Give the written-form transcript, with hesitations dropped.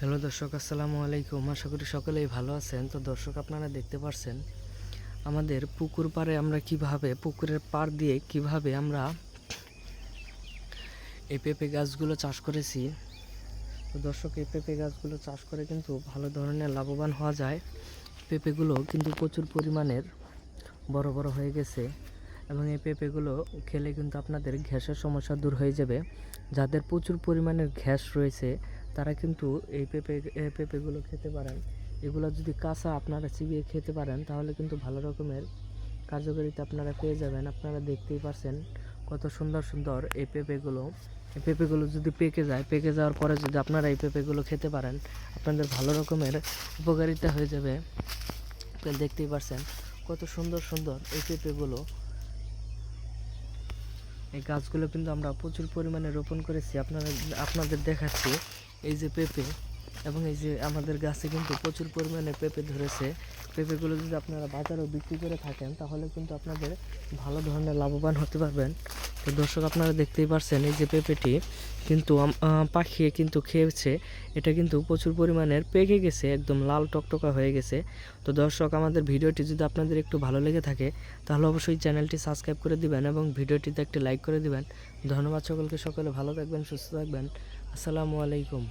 Hello দর্শক, আসসালামু আলাইকুম। আশা করি সকলেই ভালো আছেন। তো দর্শক, আপনারা দেখতে পাচ্ছেন আমাদের পুকুর পাড়ে আমরা কিভাবে পুকুরের পাড় দিয়ে কিভাবে আমরা এই পেঁপে গাছগুলো চাষ করেছি। তো দর্শক, এই পেঁপে গাছগুলো চাষ করে কিন্তু ভালো ধরনের লাভবান হওয়া যায়। পেঁপেগুলো কিন্তু প্রচুর পরিমাণের বড় বড় হয়ে গেছে এবং এই পেঁপেগুলো খেলে কিন্তু আপনাদের গ্যাসের সমস্যা দূর হয়ে যাবে। যাদের প্রচুর পরিমাণের গ্যাস রয়েছে তারা কিন্তু এই পেঁপেগুলো খেতে পারেন। এগুলো যদি কাঁচা আপনারা চিবিয়ে খেতে পারেন তাহলে কিন্তু ভালো রকমের কার্যকারিতা আপনারা পেয়ে যাবেন। আপনারা দেখতেই পারছেন কত সুন্দর সুন্দর এই পেঁপেগুলো যদি পেকে যাওয়ার পরে যদি আপনারা এই পেঁপেগুলো খেতে পারেন আপনাদের ভালো রকমের উপকারিতা হয়ে যাবে। আপনারা দেখতেই পারছেন কত সুন্দর সুন্দর এই পেঁপেগুলো। এই গাছগুলো কিন্তু আমরা প্রচুর পরিমাণে রোপণ করেছি। আপনাদের দেখাচ্ছি এই যে পেঁপে, এবং এই যে আমাদের গাছে কিন্তু প্রচুর পরিমাণে পেঁপে ধরেছে। পেঁপেগুলো যদি আপনারা বাজারেও বিক্রি করে থাকেন তাহলে কিন্তু আপনাদের ভালো ধরনের লাভবান হতে পারবেন। তো দর্শক, আপনারা দেখতেই পারছেন এই যে পেঁপেটি কিন্তু পাখিয়ে কিন্তু খেয়েছে। এটা কিন্তু প্রচুর পরিমাণের পেকে গেছে, একদম লাল টকটকা হয়ে গেছে। তো দর্শক, আমাদের ভিডিওটি যদি আপনাদের একটু ভালো লেগে থাকে তাহলে অবশ্যই চ্যানেলটি সাবস্ক্রাইব করে দিবেন এবং ভিডিওটিতে একটি লাইক করে দিবেন। ধন্যবাদ সকলকে। সকলে ভালো থাকবেন, সুস্থ থাকবেন। আসসালামু আলাইকুম।